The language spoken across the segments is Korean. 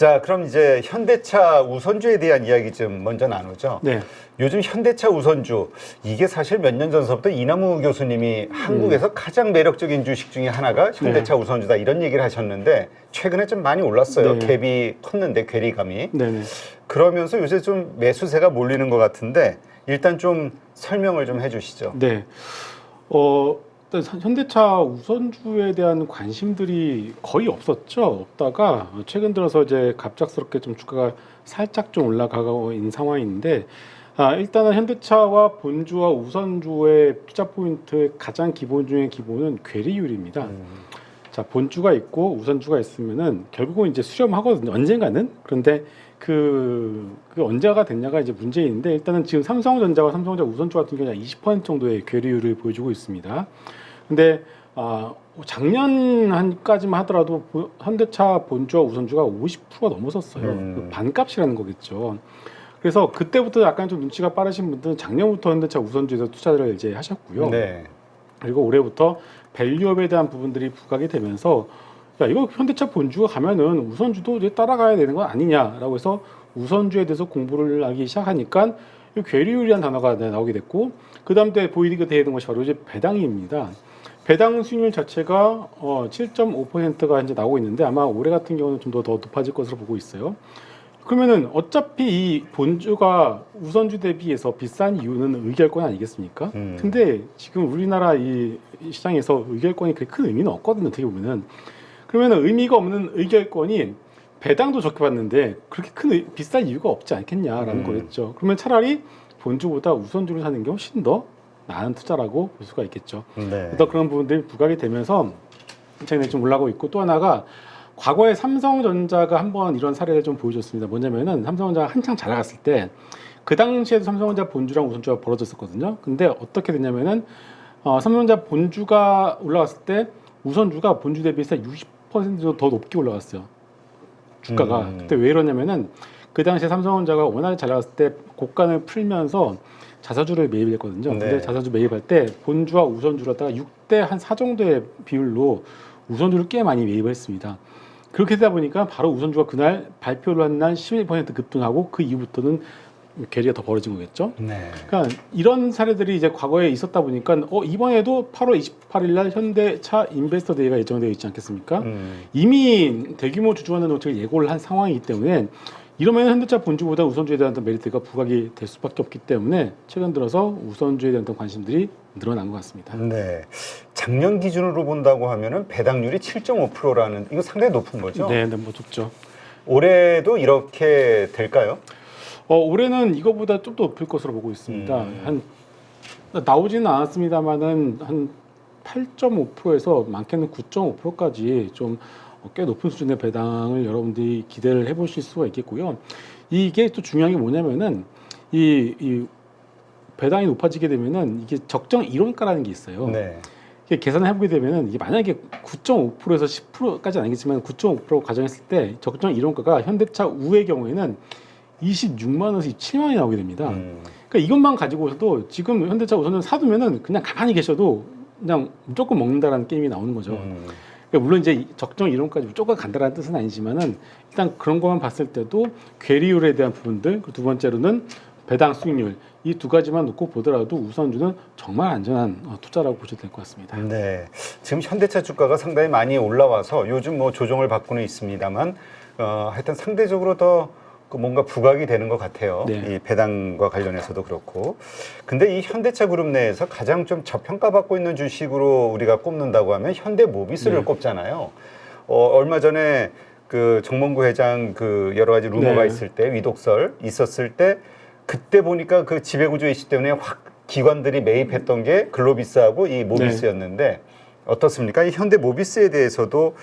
자, 그럼 이제 현대차 우선주에 대한 이야기 좀 먼저 나누죠. 네. 요즘 현대차 우선주, 이게 사실 몇 년 전서부터 이남우 교수님이 한국에서 가장 매력적인 주식 중에 하나가 현대차 우선주다 이런 얘기를 하셨는데 최근에 좀 많이 올랐어요. 네. 갭이 컸는데 괴리감이. 네네. 그러면서 요새 좀 매수세가 몰리는 것 같은데 일단 좀 설명을 좀 해주시죠. 네. 일단 현대차 우선주에 대한 관심들이 거의 없었죠. 없다가 최근 들어서 이제 갑작스럽게 좀 주가가 살짝 좀 올라가고 있는 상황인데, 일단은 현대차와 본주와 우선주의 투자 포인트의 가장 기본 중에 기본은 괴리율입니다. 자, 본주가 있고 우선주가 있으면은 결국은 이제 수렴하거든요. 언젠가는. 그런데 그 언제가 됐냐가 이제 문제인데, 일단은 지금 삼성전자와 삼성전자 우선주 같은 경우는 20% 정도의 괴리율을 보여주고 있습니다. 근데 작년까지만 하더라도 현대차 본주와 우선주가 50%가 넘었었어요. 그 반값이라는 거겠죠. 그래서 그때부터 약간 좀 눈치가 빠르신 분들은 작년부터 현대차 우선주에서 투자를 이제 하셨고요. 네. 그리고 올해부터 밸류업에 대한 부분들이 부각이 되면서, 야, 이거 현대차 본주가 가면은 우선주도 이제 따라가야 되는 건 아니냐라고 해서 우선주에 대해서 공부를 하기 시작하니까 이 괴리율이라는 단어가 나오게 됐고, 그 다음 때 보이게 되는 것이 바로 이제 배당입니다. 배당 수익률 자체가 7.5%가 이제 나오고 있는데, 아마 올해 같은 경우는 좀 더 높아질 것으로 보고 있어요. 그러면은 어차피 이 본주가 우선주 대비해서 비싼 이유는 의결권 아니겠습니까? 근데 지금 우리나라 이 시장에서 의결권이 그렇게 큰 의미는 없거든요, 어떻게 보면은. 그러면은 의미가 없는 의결권이 배당도 적게 받는데 그렇게 비싼 이유가 없지 않겠냐라는 거겠죠. 그러면 차라리 본주보다 우선주를 사는 게 훨씬 더 나은 투자라고 볼 수가 있겠죠. 네. 또 그런 부분들이 부각이 되면서 최근에 좀 올라가고 있고, 또 하나가 과거에 삼성전자가 한번 이런 사례를 좀 보여줬습니다. 뭐냐면은 삼성전자가 한창 잘 나갔을 때 그 당시에도 삼성전자 본주랑 우선주가 벌어졌었거든요. 근데 어떻게 됐냐면은 삼성전자 본주가 올라갔을 때 우선주가 본주 대비해서 60% 더 높게 올라갔어요. 주가가. 그때 왜 이러냐면은 그 당시에 삼성전자가 워낙 잘 나갔을 때 고간을 풀면서 자사주를 매입했거든요. 근데 네. 자사주 매입할 때 본주와 우선주를 갖다가 6대 한 4 정도의 비율로 우선주를 꽤 많이 매입을 했습니다. 그렇게 되다 보니까 바로 우선주가 그날 발표를 한 날 11% 급등하고 그 이후부터는 괴리가 더 벌어진 거겠죠. 네. 그러니까 이런 사례들이 이제 과거에 있었다 보니까 이번에도 8월 28일 날 현대차 인베스터 데이가 예정되어 있지 않겠습니까? 이미 대규모 주주환원 정책을 예고를 한 상황이기 때문에 이러면 현대차 본주보다 우선주에 대한 메리트가 부각이 될 수밖에 없기 때문에 최근 들어서 우선주에 대한 관심들이 늘어난 것 같습니다. 네. 작년 기준으로 본다고 하면은 배당률이 7.5%라는 이거 상당히 높은 거죠? 네, 뭐 높죠. 올해도 이렇게 될까요? 올해는 이거보다 좀 더 높을 것으로 보고 있습니다. 한 나오지는 않았습니다만은 한 8.5%에서 많게는 9.5%까지 좀 꽤 높은 수준의 배당을 여러분들이 기대를 해보실 수가 있겠고요. 이게 또 중요한 게 뭐냐면은 이 배당이 높아지게 되면은 이게 적정 이론가라는 게 있어요. 네. 이게 계산을 해보게 되면은 이게 만약에 9.5%에서 10%까지는 아니겠지만 9.5% 가정했을 때 적정 이론가가 현대차 우의 경우에는 26만 원에서 27만 원이 나오게 됩니다. 그러니까 이것만 가지고서도 지금 현대차 우선은 사두면은 그냥 가만히 계셔도 그냥 무조건 먹는다라는 게임이 나오는 거죠. 그러니까 물론 이제 적정 이론까지 무조건 간다라는 뜻은 아니지만은 일단 그런 것만 봤을 때도 괴리율에 대한 부분들, 두 번째로는 배당 수익률, 이 두 가지만 놓고 보더라도 우선주는 정말 안전한 투자라고 보셔도 될 것 같습니다. 네. 지금 현대차 주가가 상당히 많이 올라와서 요즘 뭐 조정을 받고는 있습니다만 하여튼 상대적으로 더 뭔가 부각이 되는 것 같아요. 네. 이 배당과 관련해서도 그렇고. 근데 이 현대차 그룹 내에서 가장 좀 저평가받고 있는 주식으로 우리가 꼽는다고 하면 현대모비스를 네. 꼽잖아요. 얼마 전에 그 정몽구 회장 그 여러 가지 루머가 네. 있을 때 위독설 있었을 때 그때 보니까 그 지배구조 이슈 때문에 확 기관들이 매입했던 게 글로비스하고 이 모비스였는데 어떻습니까? 이 현대모비스에 대해서도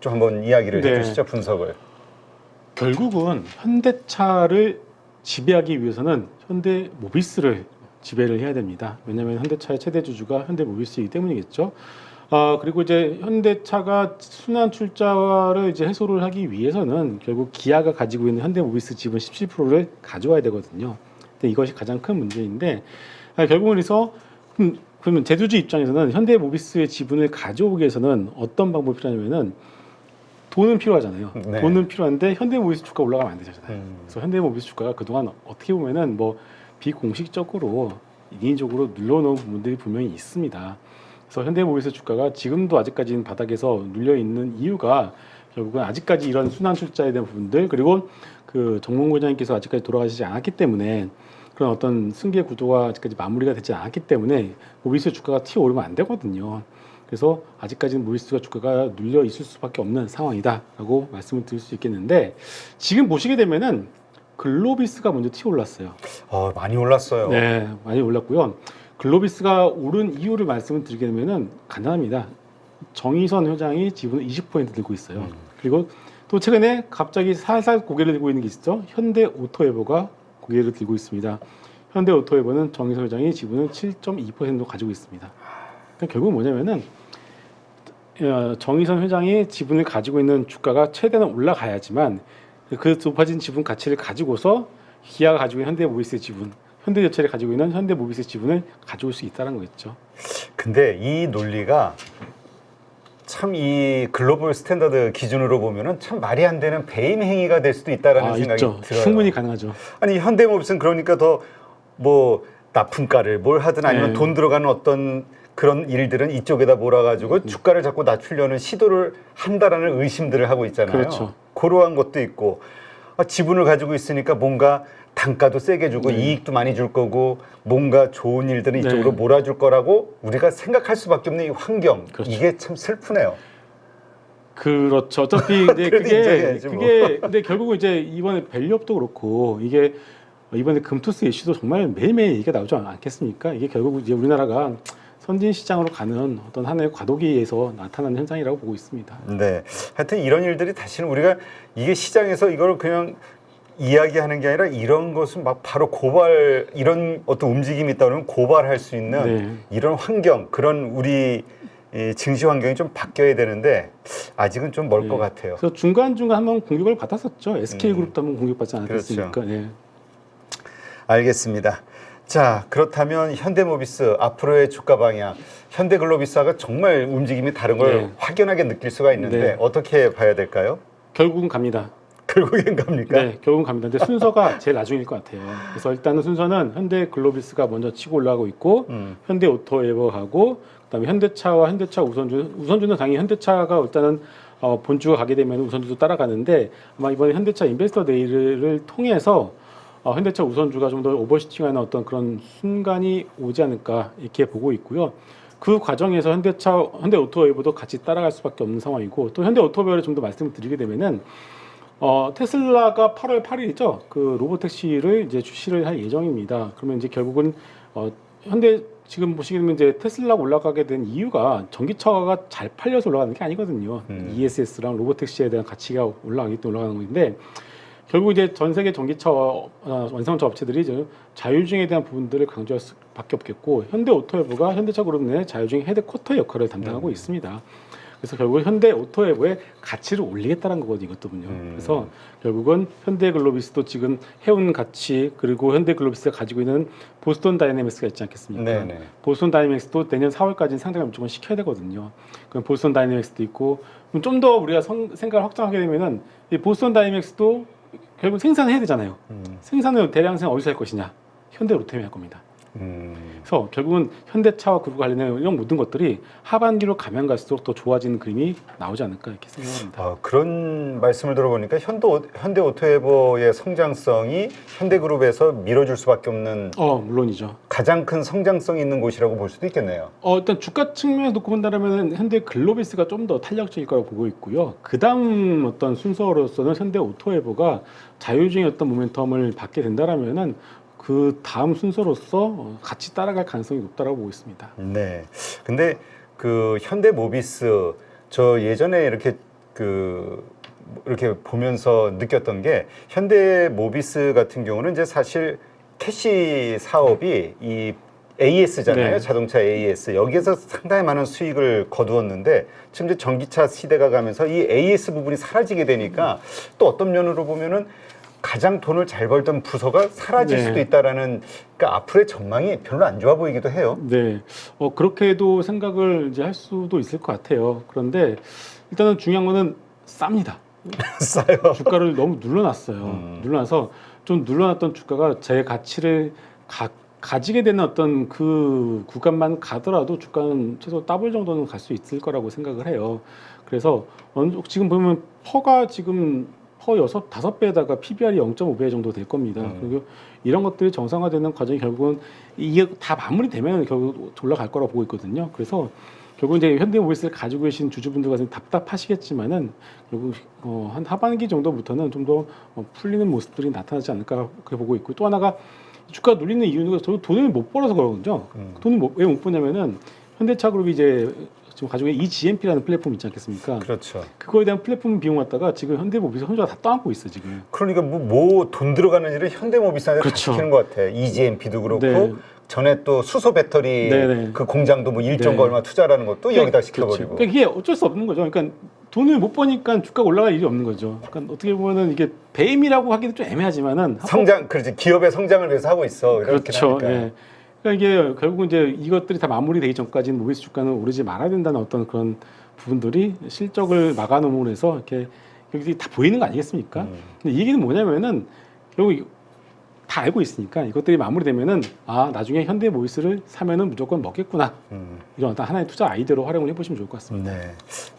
좀 한번 이야기를 해주시죠, 분석을. 결국은 현대차를 지배하기 위해서는 현대모비스를 지배를 해야 됩니다. 왜냐하면 현대차의 최대 주주가 현대모비스이기 때문이겠죠. 그리고 이제 현대차가 순환 출자를 이제 해소를 하기 위해서는 결국 기아가 가지고 있는 현대모비스 지분 17%를 가져와야 되거든요. 근데 이것이 가장 큰 문제인데 결국은 그래서 그러면 제주주 입장에서는 현대모비스의 지분을 가져오기 위해서는 어떤 방법이 필요하냐면은 돈은 필요하잖아요. 네. 돈은 필요한데 현대모비스 주가 올라가면 안 되잖아요. 그래서 현대모비스 주가가 그동안 어떻게 보면은 뭐 비공식적으로 인위적으로 눌러놓은 부분들이 분명히 있습니다. 그래서 현대모비스 주가가 지금도 아직까지는 바닥에서 눌려 있는 이유가 결국은 아직까지 이런 순환 출자에 대한 부분들 그리고 그 정몽구 회장님께서 아직까지 돌아가시지 않았기 때문에 그런 어떤 승계 구조가 아직까지 마무리가 되지 않았기 때문에 모비스 주가가 튀어오르면 안 되거든요. 그래서 아직까지는 모비스 주가가 눌려 있을 수밖에 없는 상황이다라고 말씀을 드릴 수 있겠는데 지금 보시게 되면은 글로비스가 먼저 튀어올랐어요. 많이 올랐어요. 네, 많이 올랐고요. 글로비스가 오른 이유를 말씀을 드리게 되면은 간단합니다. 정의선 회장이 지분을 20% 들고 있어요. 그리고 또 최근에 갑자기 살살 고개를 들고 있는 게 있죠. 현대오토에버가 고개를 들고 있습니다. 현대오토에버는 정의선 회장이 지분을 7.2% 가지고 있습니다. 그러니까 결국은 뭐냐면은 정의선 회장이 지분을 가지고 있는 주가가 최대한 올라가야지만 그 높아진 지분 가치를 가지고서 기아가 가지고 있는 현대모비스의 지분, 현대제철이 가지고 있는 현대모비스의 지분을 가져올 수 있다는 거겠죠. 근데 이 논리가 참 이 글로벌 스탠다드 기준으로 보면은 참 말이 안 되는 배임 행위가 될 수도 있다라는 생각이 있죠. 들어요. 충분히 가능하죠. 아니 현대모비스는 그러니까 더 뭐 납품가를 뭘 하든 아니면 네. 돈 들어가는 어떤 그런 일들은 이쪽에다 몰아가지고 주가를 자꾸 낮추려는 시도를 한다라는 의심들을 하고 있잖아요. 그렇죠. 그러한 것도 있고 지분을 가지고 있으니까 뭔가 단가도 세게 주고 네. 이익도 많이 줄 거고 뭔가 좋은 일들은 이쪽으로 네. 몰아줄 거라고 우리가 생각할 수밖에 없는 이 환경 그렇죠. 이게 참 슬프네요. 그렇죠. 어차피 이제 그래도 인정해야지 뭐. 근데 결국은 이제 이번에 밸류업도 그렇고 이게 이번에 금투스 이슈도 정말 매일매일 얘기가 나오지 않겠습니까? 이게 결국 이제 우리나라가 선진 시장으로 가는 어떤 하나의 과도기에서 나타나는 현상이라고 보고 있습니다. 네. 하여튼 이런 일들이 다시는 우리가 이게 시장에서 이걸 그냥 이야기하는 게 아니라 이런 것은 막 바로 고발 이런 어떤 움직임이 있다 그러면 고발할 수 있는 네. 이런 환경 그런 우리 이 증시 환경이 좀 바뀌어야 되는데 아직은 좀 멀 것 네. 같아요. 그래서 중간중간 한번 공격을 받았었죠. SK그룹도 한번 공격받지 않았습니까? 그렇죠. 네. 알겠습니다. 자, 그렇다면 현대모비스 앞으로의 주가 방향, 현대글로비스하고 정말 움직임이 다른 걸 네. 확연하게 느낄 수가 있는데 네. 어떻게 봐야 될까요? 결국은 갑니다. 결국엔 갑니까? 네, 결국은 갑니다. 근데 순서가 제일 나중일 것 같아요. 그래서 일단은 순서는 현대글로비스가 먼저 치고 올라가고 있고 현대오토에버하고 그다음에 현대차와 현대차 우선주는 당연히 현대차가 일단은 본주가 가게 되면 우선주도 따라가는데 아마 이번에 현대차 인베스터 데이를 통해서 현대차 우선주가 좀 더 오버슈팅하는 어떤 그런 순간이 오지 않을까 이렇게 보고 있고요. 그 과정에서 현대오토웨이브도 같이 따라갈 수밖에 없는 상황이고 또 현대오토웨이브를 좀 더 말씀을 드리게 되면은 테슬라가 8월 8일이죠. 그 로보택시를 이제 출시를 할 예정입니다. 그러면 이제 결국은 현대 지금 보시게 되면 이제 테슬라가 올라가게 된 이유가 전기차가 잘 팔려서 올라가는 게 아니거든요. ESS랑 로보택시에 대한 가치가 올라가기 때문에 올라가는 건데 결국 이제 전 세계 전기차 완성차 업체들이 이제 자율주행에 대한 부분들을 강조할 수밖에 없겠고 현대오토웨이브가 현대차 그룹 내 자율주행 헤드쿼터 역할을 담당하고 있습니다. 그래서 결국 현대오토웨이브의 가치를 올리겠다는 거거든요, 이것도군요. 그래서 결국은 현대글로비스도 지금 해운 가치 그리고 현대글로비스가 가지고 있는 보스턴 다이내믹스가 있지 않겠습니까? 네네. 보스턴 다이내믹스도 내년 4월까지는 상장을 무조건 시켜야 되거든요. 그럼 보스턴 다이내믹스도 있고 좀 더 우리가 생각을 확장하게 되면은 이 보스턴 다이내믹스도 결국 생산을 해야 되잖아요. 생산을 대량생 어디서 할 것이냐? 현대로템이 할 겁니다. 그래서 결국은 현대차와 그룹 관련된 이런 모든 것들이 하반기로 가면 갈수록 더 좋아지는 그림이 나오지 않을까 이렇게 생각합니다. 그런 말씀을 들어보니까 현대오토웨이버의 성장성이 현대그룹에서 밀어줄 수밖에 없는 물론이죠. 가장 큰 성장성 있는 곳이라고 볼 수도 있겠네요. 일단 주가 측면에서 놓고 본다면 현대글로비스가 좀 더 탄력적일 거라고 보고 있고요. 그 다음 어떤 순서로서는 현대오토웨이버가 자율주행의 어떤 모멘텀을 받게 된다라면은 그 다음 순서로서 같이 따라갈 가능성이 높다라고 보고 있습니다. 네. 근데 그 현대모비스 저 예전에 이렇게 보면서 느꼈던 게 현대모비스 같은 경우는 이제 사실 캐시 사업이 이 AS잖아요. 네. 자동차 AS. 여기에서 상당히 많은 수익을 거두었는데 지금 이제 전기차 시대가 가면서 이 AS 부분이 사라지게 되니까 또 어떤 면으로 보면은 가장 돈을 잘 벌던 부서가 사라질 네. 수도 있다라는 그러니까 앞으로의 전망이 별로 안 좋아 보이기도 해요. 네, 그렇게도 생각을 이제 할 수도 있을 것 같아요. 그런데 일단은 중요한 거는 쌉니다. 싸요. 주가를 너무 눌러놨어요. 눌러놔서 좀 눌러놨던 주가가 제 가치를 가지게 되는 어떤 그 구간만 가더라도 주가는 최소 더블 정도는 갈 수 있을 거라고 생각을 해요. 그래서 지금 보면 퍼가 지금 퍼 5배에다가 PBR이 0.5배 정도 될 겁니다. 그리고 이런 것들이 정상화되는 과정이 결국은 이게 다 마무리되면 결국 올라갈 거라고 보고 있거든요. 그래서 결국 이제 현대모비스를 가지고 계신 주주분들과 좀 답답하시겠지만은 결국 한 하반기 정도부터는 좀 더 풀리는 모습들이 나타나지 않을까 그렇게 보고 있고, 또 하나가 주가 눌리는 이유는 저도 돈을 못 벌어서 그러거든요. 돈을 왜 못 버냐면은 현대차그룹이 이제 지금 가지고 있는 EGMP라는 플랫폼 있지 않겠습니까? 그렇죠. 그거에 대한 플랫폼 비용 갖다가 지금 현대모비스 혼자 다 떠안고 있어 지금. 그러니까 뭐 돈 들어가는 일을 현대모비스한테 다 그렇죠. 시키는 것 같아. EGMP도 그렇고 네. 전에 또 수소 배터리 네네. 그 공장도 뭐 1조 네. 얼마 투자라는 것도 여기다 시켜버리고. 그러니까 이게 어쩔 수 없는 거죠. 그러니까 돈을 못 버니까 주가가 올라갈 일이 없는 거죠. 그러니까 어떻게 보면은 이게 배임이라고 하기도 좀 애매하지만은 성장, 그렇지. 기업의 성장을 위해서 하고 있어. 이렇게 그렇죠. 하니까. 예. 그러니까 이게 결국은 이제 이것들이 다 마무리되기 전까지는 모비스 주가는 오르지 말아야 된다는 어떤 그런 부분들이 실적을 막아놓음으로 해서 이렇게 여기 다 보이는 거 아니겠습니까? 근데 이 얘기는 뭐냐면은 결국 다 알고 있으니까 이것들이 마무리되면은 나중에 현대모비스를 사면은 무조건 먹겠구나, 이런 어떤 하나의 투자 아이디어로 활용을 해보시면 좋을 것 같습니다. 네.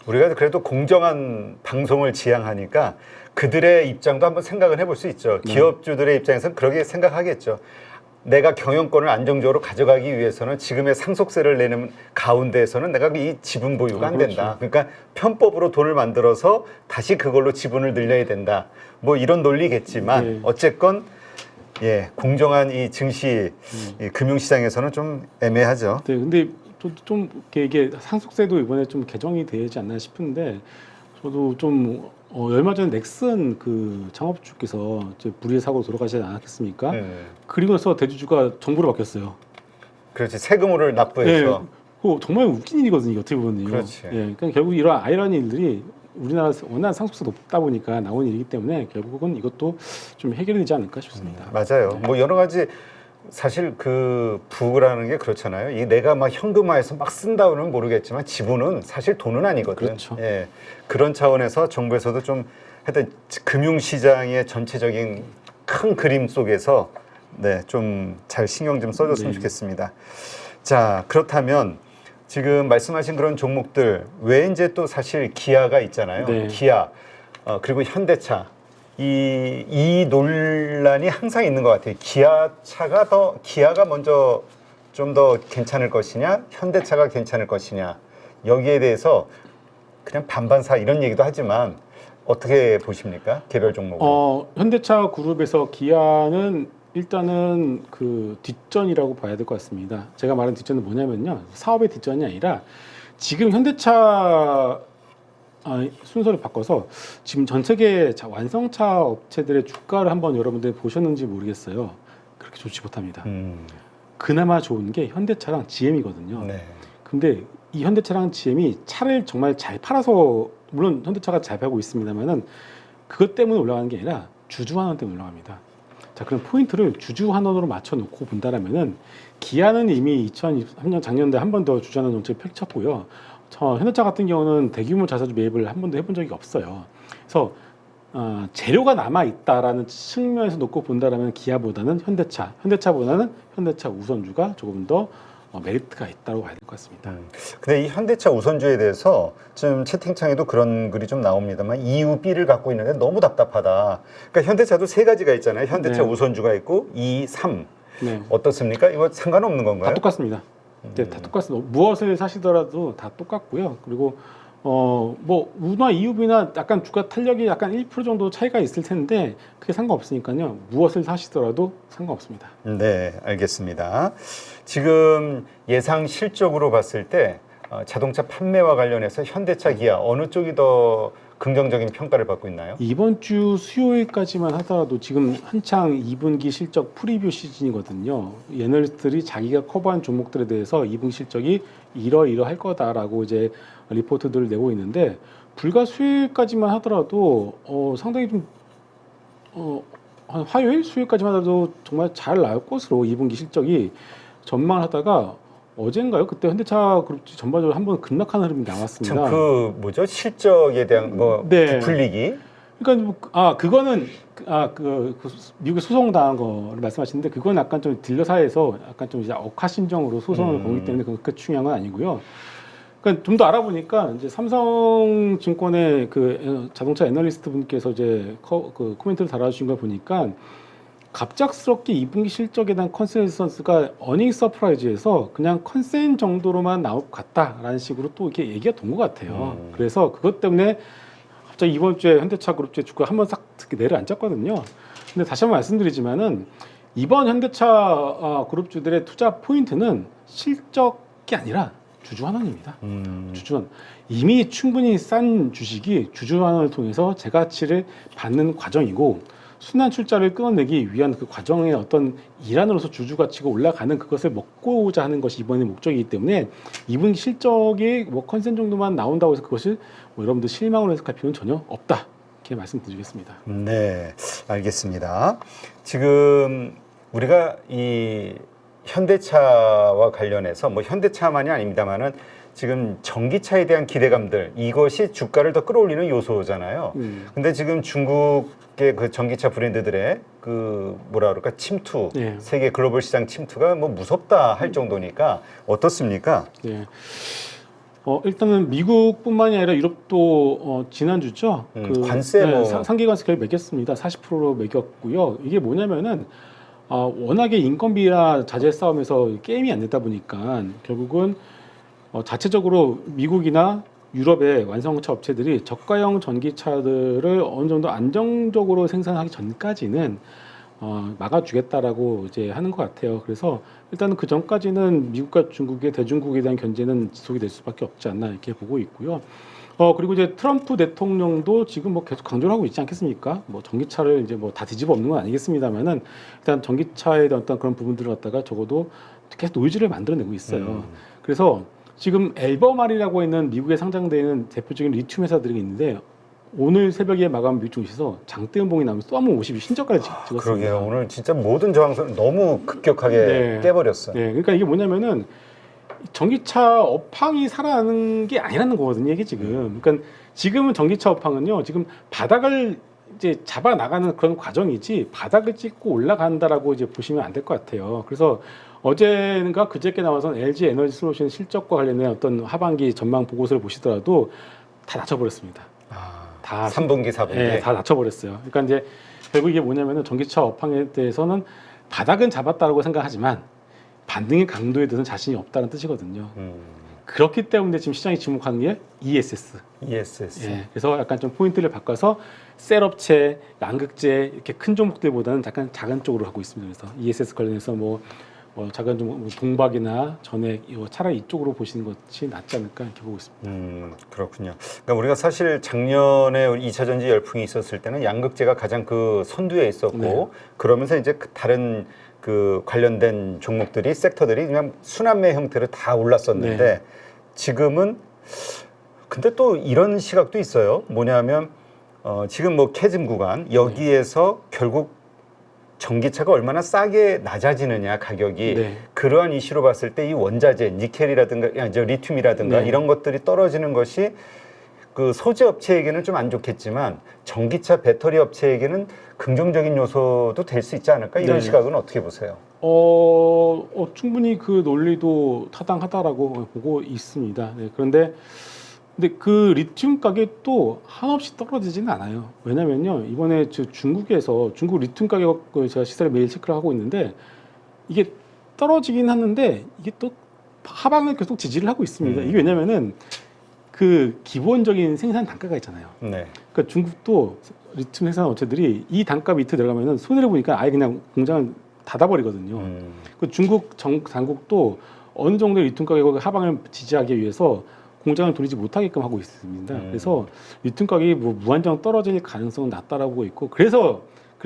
우리가 그래도 공정한 방송을 지향하니까 그들의 입장도 한번 생각을 해볼 수 있죠. 네. 기업주들의 입장에서는 그렇게 생각하겠죠. 내가 경영권을 안정적으로 가져가기 위해서는 지금의 상속세를 내는 가운데에서는 내가 이 지분 보유가 안 된다. 그러니까 편법으로 돈을 만들어서 다시 그걸로 지분을 늘려야 된다. 뭐 이런 논리겠지만 네. 어쨌건 예, 공정한 이 증시 이 금융시장에서는 좀 애매하죠. 네, 근데 좀 이게 상속세도 이번에 좀 개정이 되지 않나 싶은데, 저도 좀 얼마 전에 넥슨 그 창업주께서 이제 불의의 사고로 돌아가시지 않았겠습니까? 그리고 나서 대주주가 정부로 바뀌었어요. 그렇지. 세금을 납부해서. 그거 정말 웃긴 일이거든요. 이게 어떻게 보면요. 그렇지. 예, 그러니까 결국 이런 아이러니 일들이 우리나라 워낙 상속세 높다 보니까 나오는 일이기 때문에 결국은 이것도 좀 해결이 되지 않을까 싶습니다. 맞아요. 네. 뭐 여러 가지 사실 그 부라는 게 그렇잖아요. 이 내가 막 현금화해서 막 쓴다고는 모르겠지만 지분은 사실 돈은 아니거든. 그렇죠. 예. 그런 차원에서 정부에서도 좀 하여튼 금융시장의 전체적인 큰 그림 속에서 네, 좀 잘 신경 좀 써줬으면 네. 좋겠습니다. 자, 그렇다면 지금 말씀하신 그런 종목들 외에 이제 또 사실 기아가 있잖아요. 네. 기아 그리고 현대차 이 논란이 항상 있는 것 같아요. 기아가 먼저 좀 더 괜찮을 것이냐, 현대차가 괜찮을 것이냐, 여기에 대해서 그냥 반반사 이런 얘기도 하지만 어떻게 보십니까? 개별 종목으로. 현대차 그룹에서 기아는 일단은 그 뒷전이라고 봐야 될 것 같습니다. 제가 말한 뒷전은 뭐냐면요, 사업의 뒷전이 아니라 지금 현대차 순서를 바꿔서 지금 전 세계 완성차 업체들의 주가를 한번 여러분들 보셨는지 모르겠어요. 그렇게 좋지 못합니다. 그나마 좋은 게 현대차랑 GM이거든요. 네. 근데 이 현대차랑 GM이 차를 정말 잘 팔아서, 물론 현대차가 잘 팔고 있습니다만은 그것 때문에 올라가는 게 아니라 주주 환원 때문에 올라갑니다. 자, 그럼 포인트를 주주 환원으로 맞춰놓고 본다라면은 기아는 이미 2023년 작년에 한 번 더 주주 환원 정책을 펼쳤고요. 현대차 같은 경우는 대규모 자사주 매입을 한 번도 해본 적이 없어요. 그래서 재료가 남아 있다라는 측면에서 놓고 본다라면 기아보다는 현대차보다는 현대차 우선주가 조금 더 메리트가 있다고 봐야 될 것 같습니다. 근데 이 현대차 우선주에 대해서 지금 채팅창에도 그런 글이 좀 나옵니다만 EU B를 갖고 있는데 너무 답답하다. 그러니까 현대차도 세 가지가 있잖아요. 현대차 네. 우선주가 있고 2, 3 네, 어떻습니까? 이거 상관없는 건가요? 다 똑같습니다. 네, 다 똑같습니다. 무엇을 사시더라도 다 똑같고요. 그리고 뭐 우나 EUV나 약간 주가 탄력이 약간 1% 정도 차이가 있을 텐데 그게 상관없으니까요. 무엇을 사시더라도 상관없습니다. 네, 알겠습니다. 지금 예상 실적으로 봤을 때 자동차 판매와 관련해서 현대차, 기아 어느 쪽이 더 긍정적인 평가를 받고 있나요? 이번 주 수요일까지만 하더라도 지금 한창 2분기 실적 프리뷰 시즌이거든요. 애널리스트들이 자기가 커버한 종목들에 대해서 2분기 실적이 이러이러할 거다라고 이제 리포트들을 내고 있는데, 불과 수요일까지만 하더라도 상당히 좀 한 화요일 수요일까지만 하더라도 정말 잘 나올 것으로 2분기 실적이 전망을 하다가 어젠가요? 그때 현대차 그룹 전반적으로 한번 급락하는 흐름이 나왔습니다. 참 그 뭐죠? 실적에 대한 뭐 네. 부풀리기. 그러니까 그거는 미국에 소송 당한 거를 말씀하시는데 그건 약간 좀 딜러사에서 약간 좀 이제 억하 심정으로 소송을 거기 때문에 그렇게 중요한 건 아니고요. 그러니까 좀 더 알아보니까 이제 삼성증권의 그 자동차 애널리스트 분께서 이제 그 코멘트를 달아주신 걸 보니까 갑작스럽게 2분기 실적에 대한 컨센서스가 어닝 서프라이즈에서 그냥 컨센 정도로만 나올 것 같다라는 식으로 또 이렇게 얘기가 돈 것 같아요. 그래서 그것 때문에 갑자기 이번 주에 현대차 그룹주의 주가 한번 싹 내려앉았거든요. 근데 다시 한번 말씀드리지만은 이번 현대차 그룹주들의 투자 포인트는 실적이 아니라 주주환원입니다. 주주환원. 이미 충분히 싼 주식이 주주환원을 통해서 재가치를 받는 과정이고 순환 출자를 끊어내기 위한 그 과정의 어떤 일환으로서 주주 가치가 올라가는 그것을 먹고자 하는 것이 이번의 목적이기 때문에 2분기 실적이 뭐 컨센 정도만 나온다고 해서 그것을 뭐 여러분들 실망으로 해석할 필요는 전혀 없다. 이렇게 말씀드리겠습니다. 네, 알겠습니다. 지금 우리가 이 현대차와 관련해서 뭐 현대차만이 아닙니다만은 지금 전기차에 대한 기대감들 이것이 주가를 더 끌어올리는 요소잖아요. 근데 지금 중국의 그 전기차 브랜드들의 그 뭐라 그럴까 침투, 네. 세계 글로벌 시장 침투가 뭐 무섭다 할 정도니까 어떻습니까? 네. 일단은 미국뿐만이 아니라 유럽도 지난주죠. 관세 뭐 상계 관세 결국 매겼습니다. 40%로 매겼고요. 이게 뭐냐면은 워낙에 인건비나 자재 싸움에서 게임이 안 되다 보니까 결국은 자체적으로 미국이나 유럽의 완성차 업체들이 저가형 전기차들을 어느 정도 안정적으로 생산하기 전까지는 막아주겠다라고 이제 하는 것 같아요. 그래서 일단은 그 전까지는 미국과 중국의 대중국에 대한 견제는 지속이 될 수밖에 없지 않나 이렇게 보고 있고요. 그리고 이제 트럼프 대통령도 지금 뭐 계속 강조를 하고 있지 않겠습니까? 뭐 전기차를 이제 뭐 다 뒤집어 엎는 건 아니겠습니다만은 일단 전기차에 대한 어떤 그런 부분들을 갖다가 적어도 계속 노이즈를 만들어내고 있어요. 그래서 지금 엘버말이라고 있는 미국에 상장되는 대표적인 리튬 회사들이 있는데 오늘 새벽에 마감 미중시에서 장대 연봉이 나오면서 또 한 번 50이 신저가를 찍었습니다. 그러게요. 오늘 진짜 모든 저항선 너무 급격하게 네. 깨버렸어요. 네, 그러니까 이게 뭐냐면은 전기차 업황이 살아나는 게 아니라는 거거든요. 이게 지금. 그러니까 지금은 전기차 업황은요. 지금 바닥을 이제 잡아 나가는 그런 과정이지 바닥을 찍고 올라간다라고 이제 보시면 안 될 것 같아요. 그래서 어제인가 그저께 나와서 LG 에너지 솔루션 실적과 관련된 어떤 하반기 전망 보고서를 보시더라도 다 낮춰버렸습니다. 다 3분기, 4분기. 네, 다 낮춰버렸어요. 그러니까 이제 결국 이게 뭐냐면은 전기차 업황에 대해서는 바닥은 잡았다라고 생각하지만 반등의 강도에 대해서는 자신이 없다는 뜻이거든요. 그렇기 때문에 지금 시장이 주목하는 게 ESS. ESS. 예, 그래서 약간 좀 포인트를 바꿔서 셀업체, 양극재 이렇게 큰 종목들보다는 약간 작은 쪽으로 하고 있습니다. 그래서 ESS 관련해서 뭐 작은 좀 동박이나 전액 차라리 이쪽으로 보시는 것이 낫지 않을까 이렇게 보고 있습니다. 그렇군요. 그러니까 우리가 사실 작년에 2차 전지 열풍이 있었을 때는 양극재가 가장 그 선두에 있었고 네. 그러면서 이제 다른 그 관련된 종목들이 섹터들이 그냥 순환매 형태로 다 올랐었는데 네. 지금은 근데 또 이런 시각도 있어요. 뭐냐면 지금 뭐 캐즘 구간 여기에서 결국 전기차가 얼마나 싸게 낮아지느냐 가격이 네. 그러한 이슈로 봤을 때 이 원자재 니켈이라든가 리튬이라든가 네. 이런 것들이 떨어지는 것이 그 소재 업체에게는 좀 안 좋겠지만 전기차 배터리 업체에게는 긍정적인 요소도 될 수 있지 않을까 이런 네. 시각은 어떻게 보세요? 충분히 그 논리도 타당하다라고 보고 있습니다. 네, 그런데 그 리튬 가격도 한없이 떨어지지는 않아요. 왜냐면요, 이번에 중국에서 중국 리튬 가격 제가 시세를 매일 체크를 하고 있는데 이게 떨어지긴 하는데 이게 또 하방을 계속 지지를 하고 있습니다. 이게 왜냐면은 그 기본적인 생산 단가가 있잖아요. 네. 그러니까 중국도 리튬 생산 업체들이 이 단가 밑에 들어가면은 손해를 보니까 아예 그냥 공장을 닫아버리거든요. 그 중국 당국도 어느 정도의 리튬 가격의 하방을 지지하기 위해서 공장을 돌리지 못하게끔 하고 있습니다. 그래서 리튬 가격이 뭐 무한정 떨어질 가능성은 낮다라고 보고 있고 그래서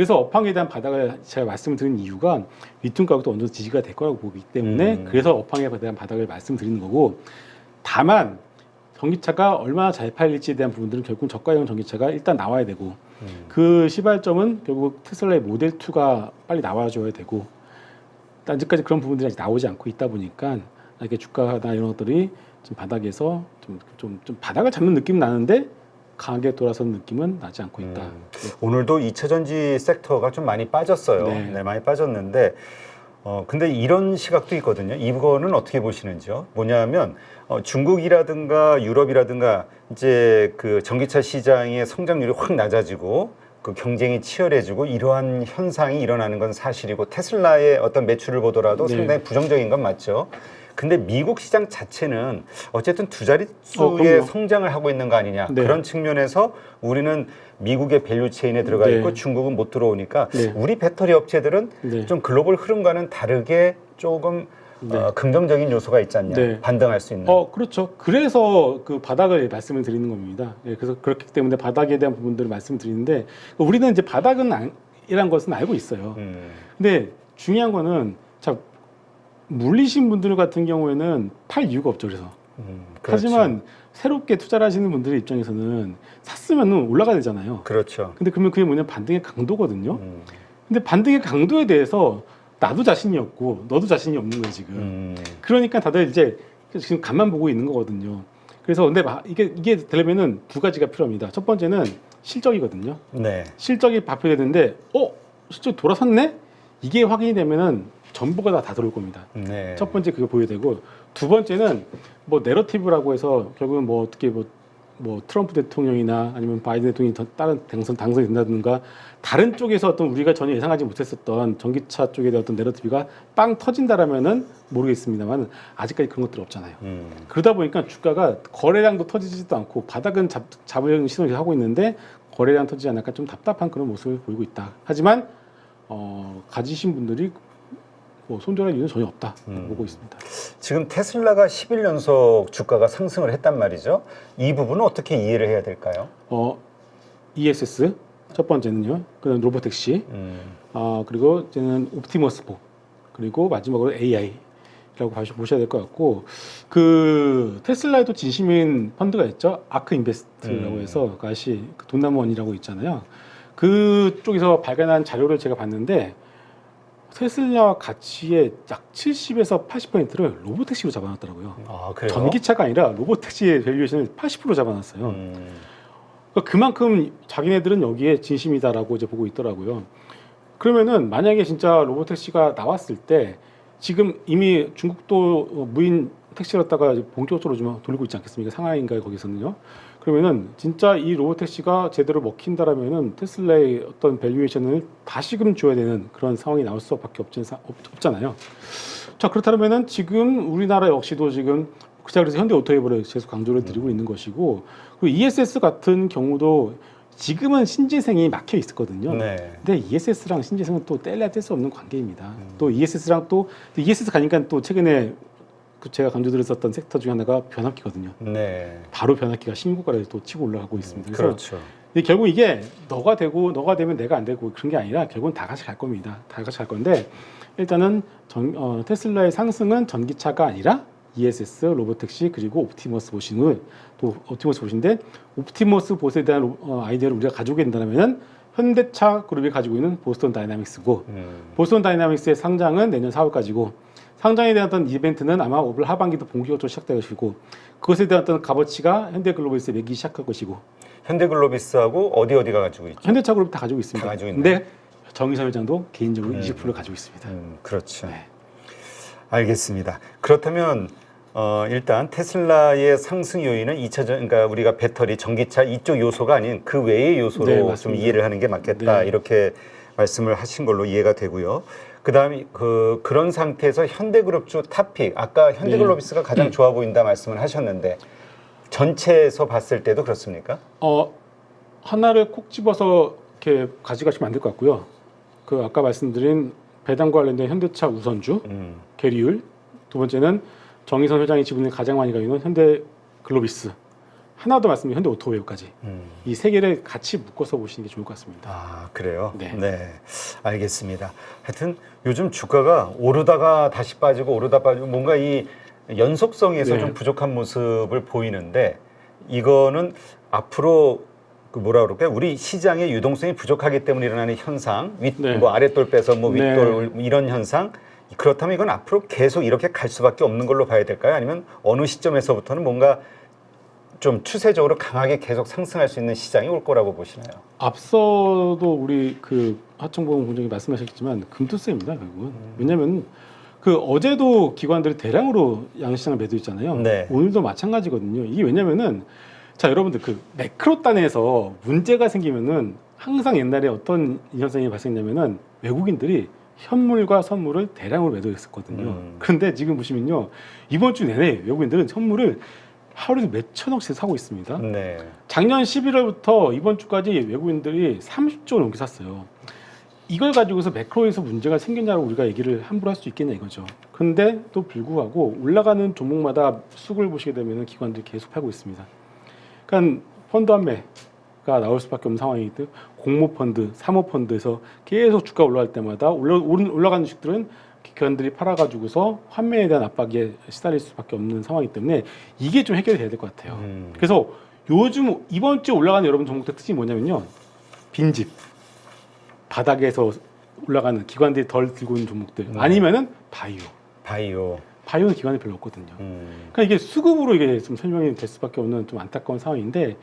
업황에 대한 바닥을 제가 말씀드린 이유가 리튬 가격도 어느 정도 지지가 될 거라고 보기 때문에 그래서 업황에 대한 바닥을 말씀드리는 거고 다만 전기차가 얼마나 잘 팔릴지에 대한 부분들은 결국 저가형 전기차가 일단 나와야 되고 그 시발점은 결국 테슬라의 모델 2가 빨리 나와줘야 되고 아직까지 그런 부분들이 아직 나오지 않고 있다 보니까 이렇게 주가나 이런 것들이 좀 바닥에서 좀 바닥을 잡는 느낌 나는데 강하게 돌아서는 느낌은 나지 않고 있다. 오늘도 2차 전지 섹터가 좀 많이 빠졌어요. 네. 네, 많이 빠졌는데 근데 이런 시각도 있거든요. 이거는 어떻게 보시는지요? 뭐냐면 중국이라든가 유럽이라든가 이제 그 전기차 시장의 성장률이 확 낮아지고 그 경쟁이 치열해지고 이러한 현상이 일어나는 건 사실이고 테슬라의 어떤 매출을 보더라도 네. 상당히 부정적인 건 맞죠. 근데 미국 시장 자체는 어쨌든 두 자릿수의 그럼요. 성장을 하고 있는 거 아니냐. 네. 그런 측면에서 우리는 미국의 밸류 체인에 들어가 네. 있고 중국은 못 들어오니까 네. 우리 배터리 업체들은 네. 좀 글로벌 흐름과는 다르게 조금 네. 긍정적인 요소가 있지 않냐. 네. 반등할 수 있는. 그렇죠. 그래서 그 바닥을 말씀을 드리는 겁니다. 예, 그래서 그렇기 때문에 바닥에 대한 부분들을 말씀드리는데 우리는 이제 바닥은 이란 것은 알고 있어요. 근데 중요한 거는 자 물리신 분들 같은 경우에는 팔 이유가 없죠. 그래서 그렇죠. 하지만 새롭게 투자를 하시는 분들의 입장에서는 샀으면 올라가야 되잖아요. 그렇죠. 근데 그러면 그게 뭐냐면 반등의 강도거든요. 근데 반등의 강도에 대해서 나도 자신이 없고 너도 자신이 없는 거예요 지금. 그러니까 다들 이제 지금 간만 보고 있는 거거든요. 그래서 근데 이게 되려면은 두 가지가 필요합니다. 첫 번째는 실적이거든요. 네. 실적이 발표해야 되는데 실적 돌아섰네? 이게 확인이 되면은 전부가 다 들어올 겁니다. 네. 첫 번째 그거 보여야 되고 두 번째는 뭐 내러티브라고 해서 결국은 뭐 어떻게 뭐 트럼프 대통령이나 아니면 바이든 대통령이 다른 당선이 된다든가 다른 쪽에서 어떤 우리가 전혀 예상하지 못했었던 전기차 쪽에 대한 어떤 내러티브가 빵 터진다라면은 모르겠습니다만 아직까지 그런 것들 없잖아요. 그러다 보니까 주가가 거래량도 터지지도 않고 바닥은 잡으려는 시도를 하고 있는데 거래량 터지지 않으니까 좀 답답한 그런 모습을 보이고 있다. 하지만 가지신 분들이 손절할 이유는 전혀 없다 보고 있습니다. 지금 테슬라가 10일 연속 주가가 상승을 했단 말이죠. 이 부분은 어떻게 이해를 해야 될까요? ESS 첫 번째는요. 그다음 로보택시, 그리고 이제는 옵티머스 4, 그리고 마지막으로 AI라고 보셔야 될 것 같고 그 테슬라에도 진심인 펀드가 있죠. 아크 인베스트라고 해서 그 돈남원이라고 있잖아요. 그쪽에서 발간한 자료를 제가 봤는데. 테슬라 가치의 약 70에서 80%를 로보택시로 잡아놨더라고요. 아, 그래요? 전기차가 아니라 로보택시의 밸류에이션을 80% 잡아놨어요. 그러니까 그만큼 자기네들은 여기에 진심이다라고 이제 보고 있더라고요. 그러면은 만약에 진짜 로보택시가 나왔을 때 지금 이미 중국도 무인 택시를 갖다가 본격적으로 좀 돌리고 있지 않겠습니까? 상하이인가요? 거기서는요. 그러면은 진짜 이 로보택시가 제대로 먹힌다라면은 테슬라의 어떤 밸류에이션을 다시금 줘야 되는 그런 상황이 나올 수밖에 없잖아요. 자, 그렇다면은 지금 우리나라 역시도 지금 그래서 현대오토웨이브를 계속 강조를 드리고 있는 것이고 그리고 ESS 같은 경우도 지금은 신재생이 막혀 있었거든요. 네. 근데 ESS랑 신재생은 또 뗄래야 뗄 수 없는 관계입니다. 또 ESS랑 또 ESS 가니까 또 최근에 제가 강조드렸었던 섹터 중에 하나가 변압기거든요. 네. 바로 변압기가 신고가를 또 치고 올라가고 있습니다. 그래서 그렇죠. 결국 이게 너가 되면 내가 안 되고 그런 게 아니라 결국은 다 같이 갈 겁니다. 다 같이 갈 건데 일단은 테슬라의 상승은 전기차가 아니라 ESS, 로보택시 그리고 옵티머스 보신데 옵티머스 보스에 대한 아이디어를 우리가 가지고 있다면 현대차 그룹이 가지고 있는 보스턴 다이나믹스고 보스턴 다이나믹스의 상장은 내년 4월까지고 상장에 대한 어떤 이벤트는 아마 올 하반기도 본격적으로 시작될 것이고 그것에 대한 어떤 값어치가 현대글로비스에 매기 시작할 것이고 현대글로비스하고 어디가 가지고 있죠? 현대차 그룹 다 가지고 있습니다. 다 가지고 있나요? 근데 정의선 회장도 개인적으로 20% 가지고 있습니다. 그렇죠. 네. 알겠습니다. 그렇다면 일단 테슬라의 상승 요인은 그러니까 우리가 배터리, 전기차 이쪽 요소가 아닌 그 외의 요소로 네, 좀 맞습니다. 이해를 하는 게 맞겠다. 네. 이렇게 말씀을 하신 걸로 이해가 되고요. 그다음에 그런 상태에서 현대그룹주 탑픽 아까 현대글로비스가 가장 좋아 보인다 말씀을 하셨는데 전체에서 봤을 때도 그렇습니까? 하나를 콕 집어서 이렇게 가져가시면 안 될 것 같고요. 그 아까 말씀드린 배당과 관련된 현대차 우선주 계리율, 두 번째는 정의선 회장이 지분을 가장 많이 가지고 있는 현대글로비스, 하나 더 말씀드린 현대오토웨이브까지 이 세 개를 같이 묶어서 보시는 게 좋을 것 같습니다. 아, 그래요? 네. 알겠습니다. 하여튼 요즘 주가가 오르다가 다시 빠지고 오르다 빠지고 뭔가 이 연속성에서 네. 좀 부족한 모습을 보이는데 이거는 앞으로 우리 시장의 유동성이 부족하기 때문에 일어나는 현상, 네. 뭐 아랫돌 빼서 뭐 네. 윗돌 이런 현상 그렇다면 이건 앞으로 계속 이렇게 갈 수밖에 없는 걸로 봐야 될까요? 아니면 어느 시점에서부터는 뭔가 좀 추세적으로 강하게 계속 상승할 수 있는 시장이 올 거라고 보시나요? 앞서도 우리 그 하청봉 본장이 말씀하셨지만 금투세입니다 결국은. 왜냐하면 그 어제도 기관들이 대량으로 양시장을 매도했잖아요. 네. 오늘도 마찬가지거든요. 이게 왜냐면은 자 여러분들 그 매크로 단에서 문제가 생기면은 항상 옛날에 어떤 현상이 발생했냐면은 외국인들이 현물과 선물을 대량으로 매도했었거든요. 그런데 지금 보시면요 이번 주 내내 외국인들은 현물을 하루에 몇 천억씩 사고 있습니다. 네. 작년 11월부터 이번 주까지 외국인들이 30조 넘게 샀어요. 이걸 가지고서 매크로에서 문제가 생겼냐고 우리가 얘기를 함부로 할 수 있겠냐 이거죠. 그런데 또 불구하고 올라가는 종목마다 수급을 보시게 되면 기관들이 계속 팔고 있습니다. 그러니까 펀드 환매가 나올 수밖에 없는 상황이기 때문에 공모펀드, 사모펀드에서 계속 주가 올라갈 때마다 올라가는 주식들은 기관들이 팔아가지고서 환매에 대한 압박에 시달릴 수밖에 없는 상황이기 때문에 이게 좀 해결이 돼야 될 것 같아요. 그래서 요즘 이번 주에 올라가는 여러분 종목들 특징이 뭐냐면요. 빈집, 바닥에서 올라가는 기관들이 덜 들고 있는 종목들 아니면은 바이오는 기관이 별로 없거든요. 그러니까 이게 수급으로 이게 좀 설명이 될 수밖에 없는 좀 안타까운 상황인데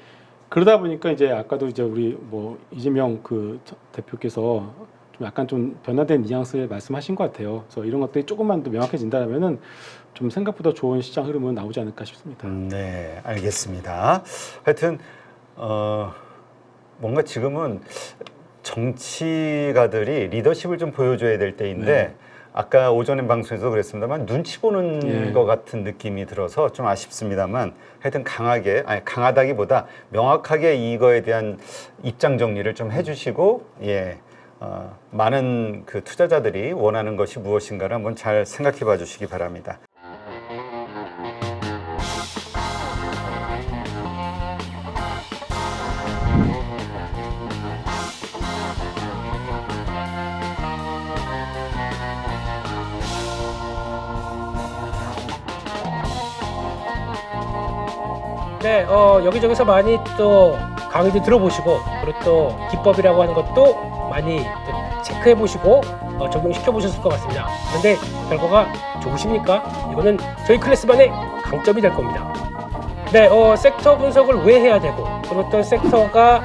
그러다 보니까 이제 아까도 이제 우리 뭐 이재명 그 대표께서 좀 약간 좀 변화된 뉘앙스를 말씀하신 것 같아요. 그래서 이런 것들이 조금만 더 명확해진다면은 좀 생각보다 좋은 시장 흐름은 나오지 않을까 싶습니다. 네, 알겠습니다. 하여튼 뭔가 지금은 정치가들이 리더십을 좀 보여줘야 될 때인데 네. 아까 오전에 방송에서 그랬습니다만 눈치 보는 예. 것 같은 느낌이 들어서 좀 아쉽습니다만 하여튼 강하다기보다 명확하게 이거에 대한 입장 정리를 좀 해주시고 많은 그 투자자들이 원하는 것이 무엇인가를 한번 잘 생각해 봐 주시기 바랍니다. 네, 여기저기서 많이 또 강의도 들어보시고 그리고 또 기법이라고 하는 것도 많이 또 체크해 보시고 적용시켜 보셨을 것 같습니다. 그런데 결과가 좋으십니까? 이거는 저희 클래스만의 강점이 될 겁니다. 네, 섹터 분석을 왜 해야 되고 그리고 어떤 섹터가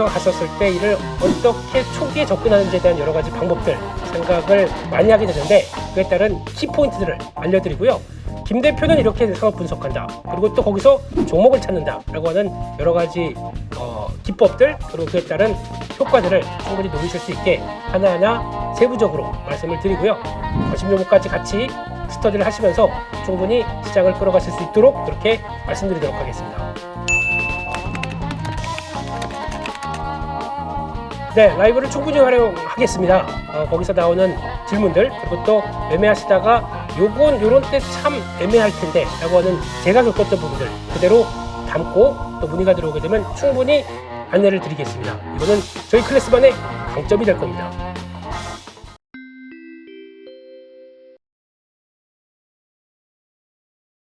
갔었을 때 이를 어떻게 초기에 접근하는지에 대한 여러 가지 방법들 생각을 많이 하게 되는데 그에 따른 키포인트들을 알려드리고요. 김 대표는 이렇게 상업 분석한다. 그리고 또 거기서 종목을 찾는다. 라고 하는 여러 가지 기법들 그리고 그에 따른 효과들을 충분히 노리실 수 있게 하나하나 세부적으로 말씀을 드리고요. 관심 종목까지 같이 스터디를 하시면서 충분히 시장을 끌어가실 수 있도록 그렇게 말씀드리도록 하겠습니다. 네, 라이브를 충분히 활용하겠습니다. 거기서 나오는 질문들 그리고 또 매매하시다가 요런 때 참 애매할 텐데 라고 하는 제가 겪었던 부분들 그대로 담고 또 문의가 들어오게 되면 충분히 안내를 드리겠습니다. 이거는 저희 클래스만의 강점이 될 겁니다.